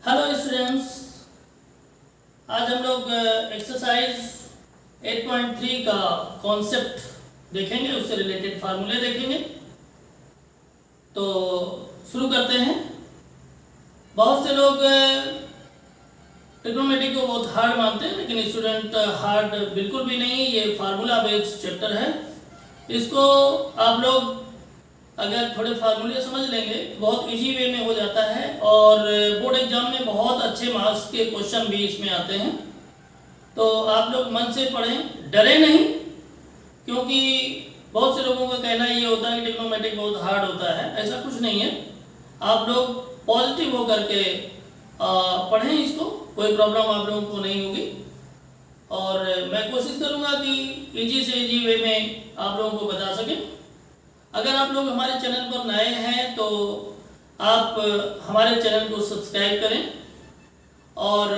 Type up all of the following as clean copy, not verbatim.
Hello students, आज हम लोग एक्सरसाइज 8.3 का कॉन्सेप्ट देखेंगे, उससे रिलेटेड फार्मूले देखेंगे। तो शुरू करते हैं। बहुत से लोग ट्रिग्नोमेट्री को बहुत हार्ड मानते हैं, लेकिन स्टूडेंट हार्ड बिल्कुल भी नहीं। ये फार्मूला बेस्ड चैप्टर है। इसको आप लोग अगर थोड़े फार्मूले समझ लेंगे बहुत इजी वे में हो जाता है, और बोर्ड एग्जाम में बहुत अच्छे मार्क्स के क्वेश्चन भी इसमें आते हैं। तो आप लोग मन से पढ़ें, डरे नहीं, क्योंकि बहुत से लोगों का कहना ये होता है कि ट्रिग्नोमेट्री बहुत हार्ड होता है। ऐसा कुछ नहीं है। आप लोग पॉजिटिव होकर के पढ़ें इसको, कोई प्रॉब्लम आप लोगों को नहीं होगी। और मैं कोशिश करूँगा कि इजी से इजी वे में आप लोगों को बता सकें। अगर आप लोग हमारे चैनल पर नए हैं तो आप हमारे चैनल को सब्सक्राइब करें, और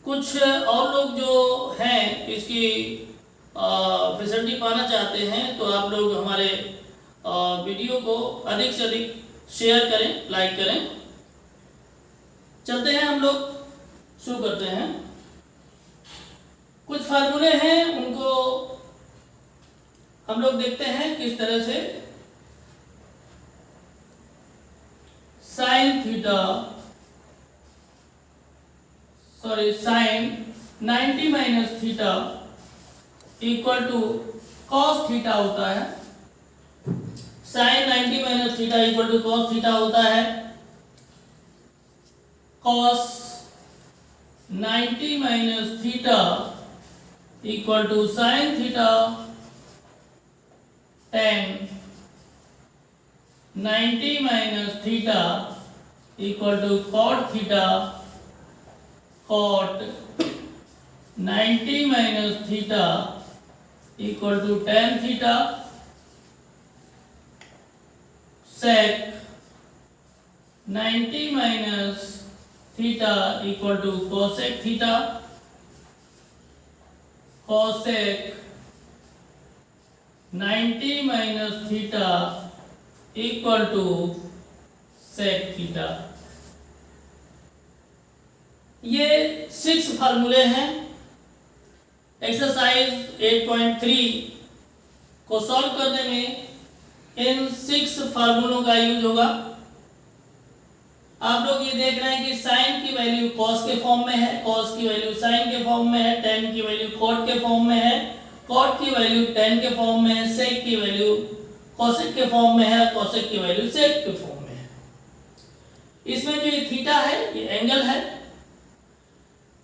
कुछ और लोग जो हैं इसकी फैसिलिटी पाना चाहते हैं तो आप लोग हमारे वीडियो को अधिक से अधिक शेयर करें, लाइक करें। चलते हैं, हम लोग शुरू करते हैं। कुछ फार्मूले हैं, उनको हम लोग देखते हैं किस तरह से। Sine 90 minus theta equal to cos theta होता है। Sine 90 minus theta equal to cos theta होता है। Cos 90 minus theta equal to sine theta tan 90 minus theta equal to cot theta, cot 90 minus theta equal to tan theta, sec 90 minus theta equal to cosec theta, cosec 90 minus theta equal to sec theta. ये 6 फार्मूले हैं। Exercise 8.3 को solve करने में इन 6 फार्मूलों का use होगा। आप लोग ये देख रहे हैं कि साइन की वैल्यू कॉस के फॉर्म में है, कॉस की वैल्यू साइन के फॉर्म में है, टेन की वैल्यू कॉट के फॉर्म में है, कॉट की वैल्यू टेन के फॉर्म में है, सेक की वैल्यू कोसेक के फॉर्म में है, कोसेक की वैल्यू सेक के फॉर्म में है। इसमें जो ये थीटा है ये एंगल है।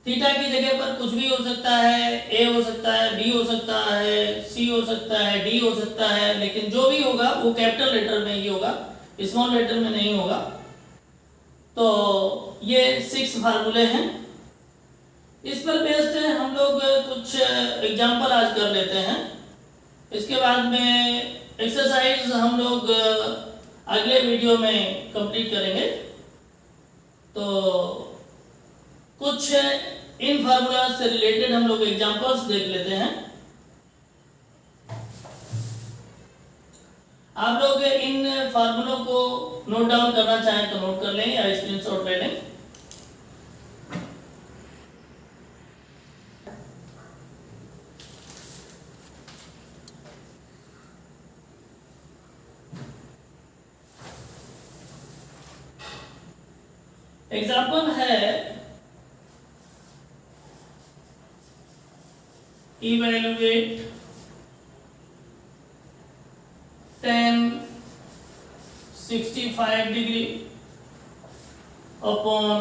थीटा की जगह पर कुछ भी हो सकता है, ए हो सकता है, बी हो सकता है, सी हो सकता है, डी हो सकता है, लेकिन जो भी होगा वो कैपिटल लेटर में ही होगा, स्मॉल लेटर में नहीं होगा। तो ये 6 फार्मूले हैं। इस पर बेस्ड हम लोग कुछ एग्जाम्पल आज कर लेते हैं। इसके बाद में एक्सरसाइज हम लोग अगले वीडियो में कंप्लीट करेंगे। तो कुछ इन फार्मूला से रिलेटेड हम लोग एग्जाम्पल्स देख लेते हैं। आप लोग इन फार्मूलों को नोट डाउन करना चाहें तो नोट कर लें या स्क्रीनशॉट ले लें। एग्जाम्पल है evaluate tan 65 degree upon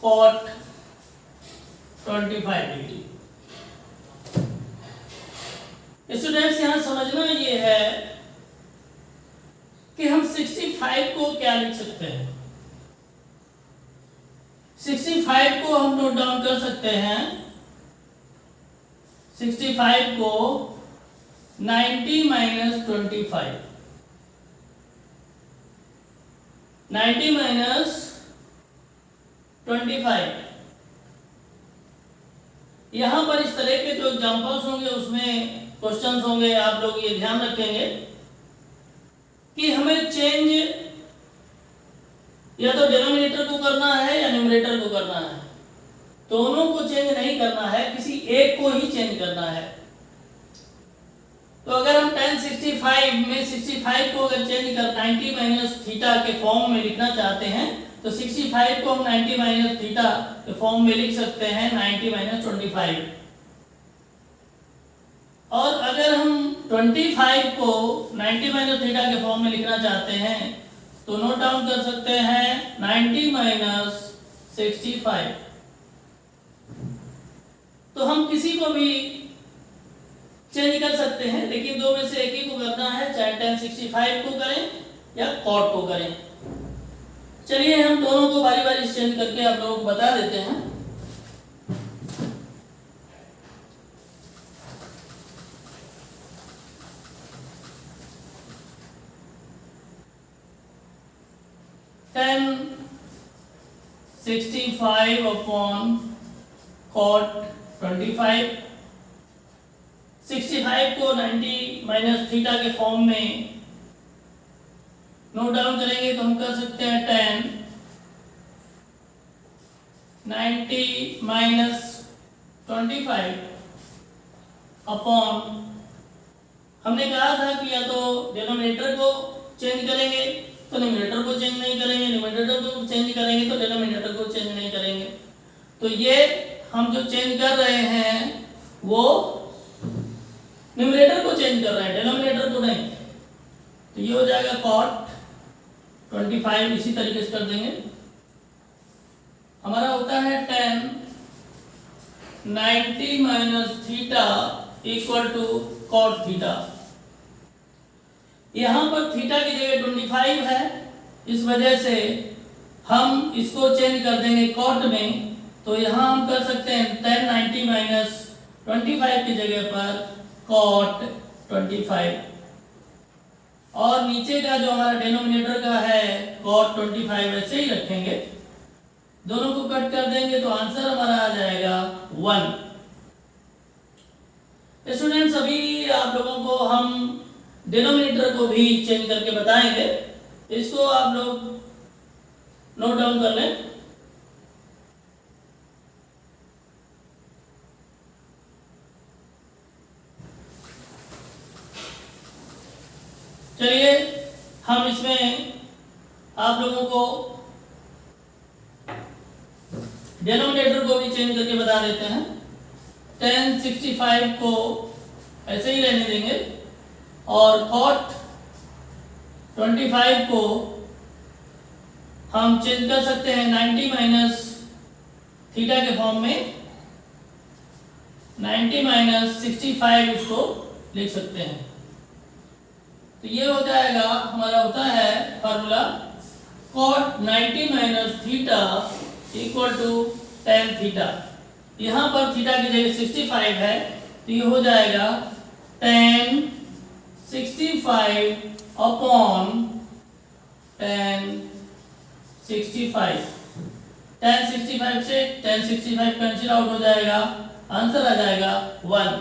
cot 25 degree. Students, यहां समझना ये है कि हम 65 को क्या लिख सकते हैं। 65 को हम नोट डाउन कर सकते हैं। 65 को 90 माइनस 25, 90 माइनस 25। यहाँ पर इस तरह के जो एग्जांपल्स होंगे उसमें क्वेश्चंस होंगे, आप लोग ये ध्यान रखेंगे कि हमें चेंज या तो डिनोमिनेटर को करना है या न्यूमरेटर को करना है, दोनों को चेंज नहीं करना है, किसी एक को ही चेंज करना है। तो अगर हम tan 65 में 65 को अगर चेंज कर 90 माइनस थीटा के फॉर्म में लिखना चाहते हैं तो 65 को हम 90 माइनस थीटा के फॉर्म में लिख सकते हैं 90 माइनस 25। और अगर हम 25 को 90 माइनस थीटा के फॉर्म में लिखना चाहते हैं तो नोट डाउन कर सकते हैं 90 माइनस 65। तो हम किसी को भी चेंज कर सकते हैं, लेकिन दो में से एक ही को करना है, चाहे tan 65 को करें या cot को करें। चलिए हम दोनों को बारी बारी चेंज करके आप लोगों को बता देते हैं। tan 65 upon cot 25। 65 को 90 माइनस थीटा के फॉर्म में नोट डाउन करेंगे तो हम कर सकते हैं tan 90 माइनस 25 अपॉन, हमने कहा था कि या तो डिनोमिनेटर को चेंज करेंगे तो न्यूमरेटर को चेंज नहीं करेंगे, न्यूमरेटर को चेंज करेंगे तो डिनोमिनेटर को चेंज नहीं करेंगे। तो ये हम जो चेंज कर रहे हैं वो न्यूमरेटर को चेंज कर रहे हैं, डिनोमिनेटर को नहीं। तो ये हो जाएगा cot 25, इसी तरीके से कर देंगे। हमारा होता है tan 90 minus theta equal to cot theta. यहां पर थीटा की जगह 25 है, इस वजह से हम इसको चेंज कर देंगे cot में। तो यहां हम कर सकते हैं tan 90 माइनस 25 की जगह पर cot 25, और नीचे का जो हमारा डिनोमिनेटर का है cot 25 ऐसे ही रखेंगे। दोनों को कट कर देंगे तो आंसर हमारा आ जाएगा 1। स्टूडेंट्स अभी आप लोगों को हम डिनोमिनेटर को भी चेंज करके बताएंगे, इसको आप लोग नोट डाउन कर लें। चलिए हम इसमें आप लोगों को डिनोमिनेटर को भी चेंज करके बता देते हैं। tan 65 को ऐसे ही रहने देंगे और cot 25 को हम चेंज कर सकते हैं 90 माइनस थीटा के फॉर्म में, 90 माइनस 65 इसको लिख सकते हैं। तो ये हो जाएगा, हमारा होता है formula cot 90 minus theta equal to tan theta. यहाँ पर थीटा की जगह 65 है तो ये हो जाएगा tan 65 अपॉन tan 65। tan 65 से tan 65 कैंसिल आउट हो जाएगा, आंसर आ जाएगा 1।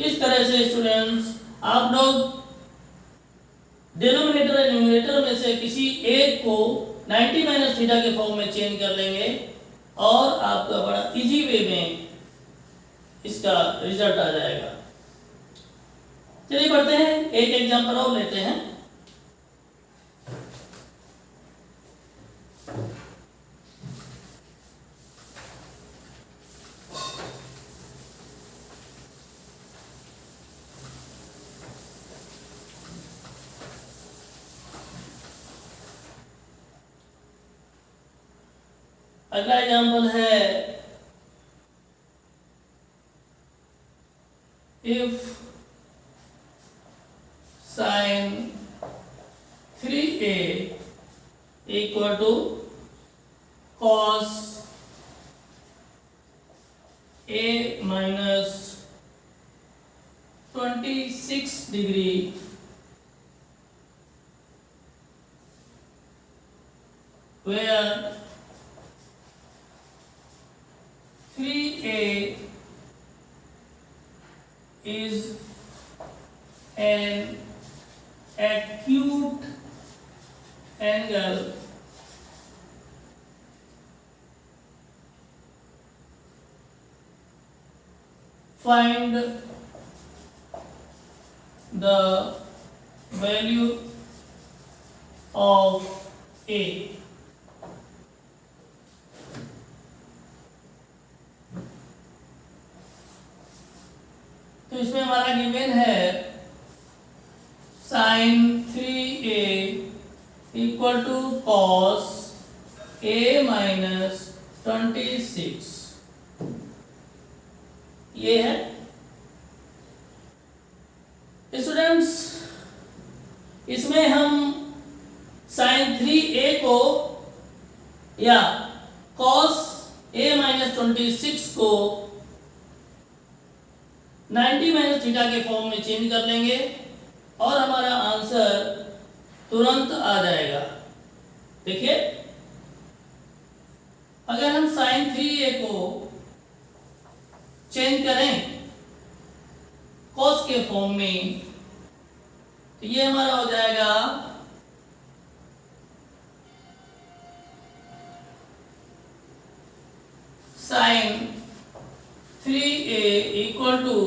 इस तरह से स्टूडेंट्स आप लोग डिनोमिनेटर और न्यूमरेटर में से किसी एक को 90 माइनस थीटा के फॉर्म में चेंज कर लेंगे और आपका बड़ा इजी वे में इसका रिजल्ट आ जाएगा। चलिए बढ़ते हैं, एक एग्जांपल और लेते हैं। अगला एग्जाम्पल है if sin 3a equal to cos a minus 26 degree where 3a is an acute angle find the value of a। तो इसमें हमारा गिवन है sin 3a equal to cos a minus 26, ये है। स्टूडेंट्स, इसमें हम sin 3a को या cos a माइनस 26 को 90 माइनस थीटा के फॉर्म में चेंज कर लेंगे और हमारा आंसर तुरंत आ जाएगा। देखिए, अगर हम sin 3a को चेंज करें cos के फॉर्म में, तो ये हमारा हो जाएगा sin 3a equal to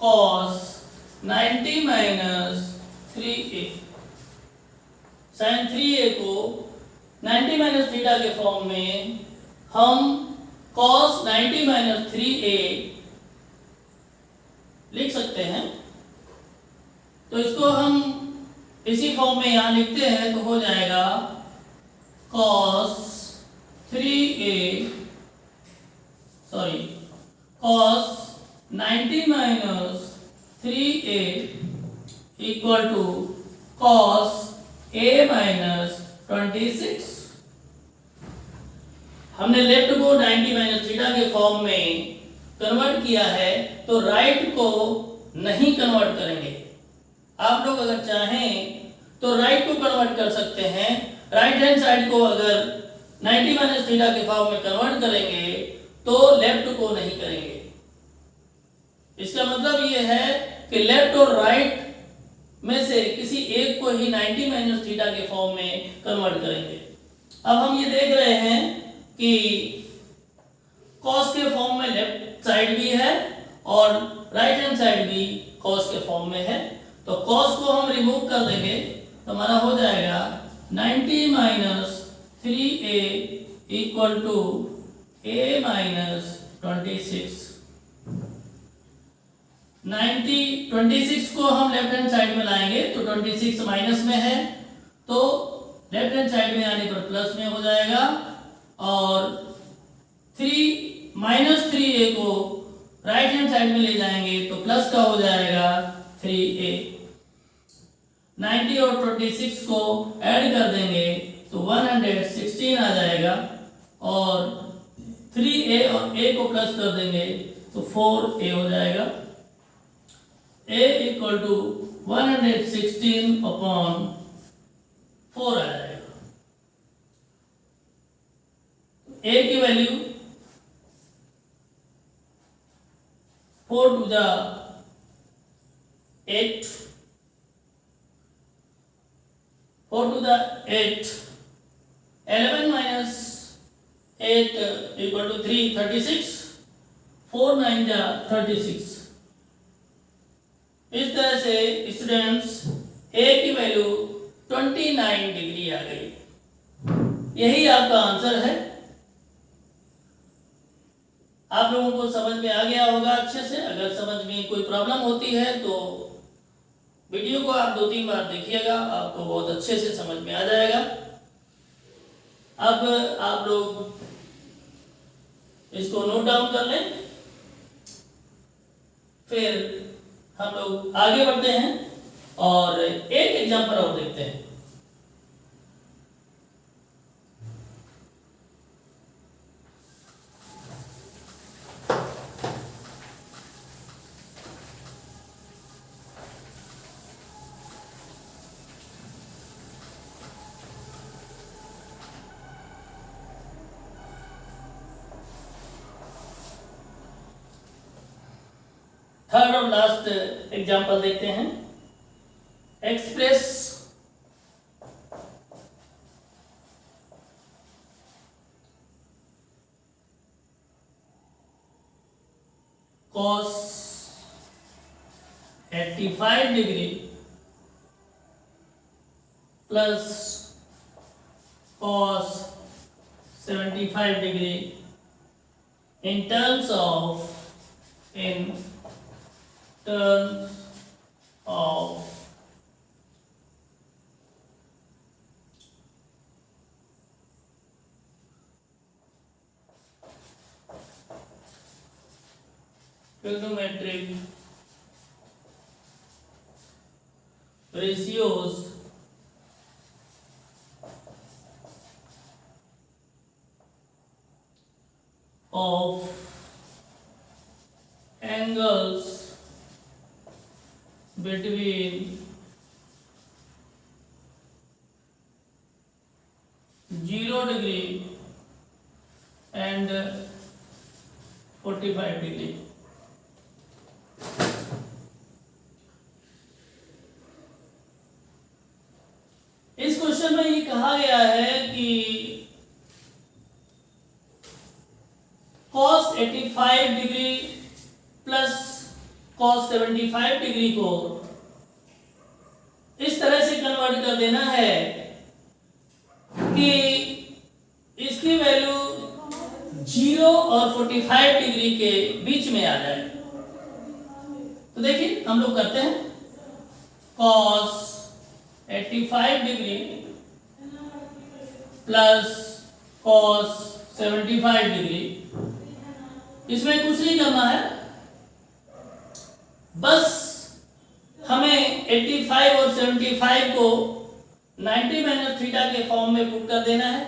cos 90 minus 3a। sin 3a को 90 माइनस थीटा के फॉर्म में हम cos 90 माइनस 3a लिख सकते हैं। तो इसको हम इसी फॉर्म में यहाँ लिखते हैं तो हो जाएगा cos 90 minus 3a equal to cos a minus 26। हमने लेफ्ट को 90 माइनस थीटा के फॉर्म में कन्वर्ट किया है, तो राइट को नहीं कन्वर्ट करेंगे। आप लोग अगर चाहें तो राइट को कन्वर्ट कर सकते हैं। राइट हैंड साइड को अगर 90 माइनस थीटा के फॉर्म में कन्वर्ट करेंगे तो लेफ्ट को नहीं करेंगे। इसका मतलब ये है कि लेफ्ट और राइट में से किसी एक को ही 90 माइनस थीटा के फॉर्म में कन्वर्ट करेंगे। अब हम ये देख रहे हैं कि cos के फॉर्म में लेफ्ट साइड भी है और राइट हैंड साइड भी cos के फॉर्म में है। तो cos को हम रिमूव कर देंगे तो हमारा हो जाएगा 90 minus 3a equal to a minus 26। 26 को हम लेफ्ट हैंड साइड में लाएंगे तो 26 माइनस में है, तो लेफ्ट हैंड साइड में आने पर प्लस में हो जाएगा और 3 माइनस 3a को राइट हैंड साइड में ले जाएंगे तो प्लस का हो जाएगा 3a। 90 और 26 को ऐड कर देंगे तो 116 आ जाएगा और 3a और a को प्लस कर देंगे तो 4a हो जाएगा। a इक्वल टू 116 अपॉन 4 आ जाएगा। a की वैल्यू 4 टू जा 8, 4 to the 8, 11 minus 8 equal to 3, 36, 4 9 जा 36। इस तरह से स्टूडेंट्स a की वैल्यू 29 डिग्री आ गई। यही आपका आंसर है। आप लोगों को समझ में आ गया होगा अच्छे से। अगर समझ में कोई प्रॉब्लम होती है तो वीडियो को आप 2-3 बार देखिएगा, आपको बहुत अच्छे से समझ में आ जाएगा। अब आप लोग इसको नोट डाउन कर लें, फिर हम लोग आगे बढ़ते हैं और एक एग्जांपल और देखते हैं। थर्ड और लास्ट एग्जांपल देखते हैं। Express cos 85 degree plus cos 75 degree in terms of trigonometric ratios of angles between 0 degree and 45 degree. इस क्वेश्चन में ये कहा गया है कि cos 85 degree plus cos 75 degree को इस तरह से कन्वर्ट कर देना है कि इसकी वैल्यू 0 और 45 डिग्री के बीच में आ जाए। तो देखिए हम लोग करते हैं cos 85 degree plus cos 75 degree, इसमें कुछ नहीं करना है, बस हमें 85 और 75 को 90 माइनस थीटा के फॉर्म में पुट कर देना है।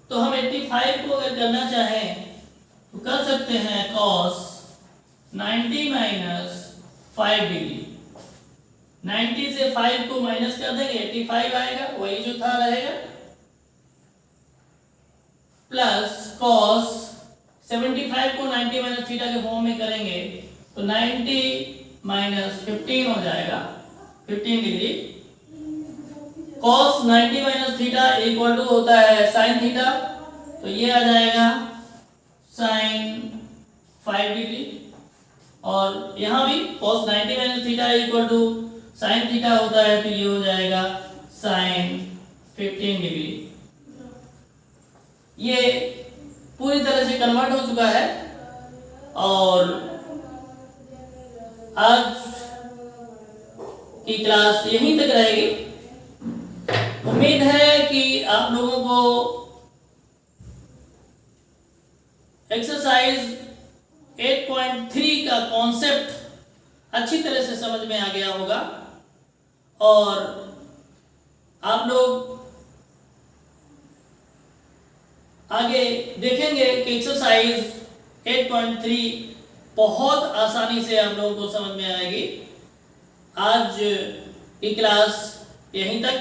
तो हम 85 को अगर करना चाहें तो कर सकते हैं cos 90 माइनस 5 डिग्री। 90 से 5 को माइनस कर देंगे 85 आएगा, वही जो था रहेगा, प्लस cos 75 को 90 माइनस थीटा के फॉर्म में करेंगे तो 90 माइनस 15 हो जाएगा 15 degree. cos 90 minus theta equal to होता है sin थीटा, तो ये आ जाएगा sin 5 डिग्री। और यहाँ भी cos 90 minus theta equal to sin theta होता है, तो ये हो जाएगा sin 15 डिग्री। ये पूरी तरह से कन्वर्ट हो चुका है और आज की क्लास यहीं तक रहेगी। उम्मीद है कि आप लोगों को एक्सरसाइज 8.3 का कॉन्सेप्ट अच्छी तरह से समझ में आ गया होगा और आप लोग आगे देखेंगे कि एक्सरसाइज 8.3 बहुत आसानी से आप लोगों को समझ में आएगी। आज की क्लास यहीं तक।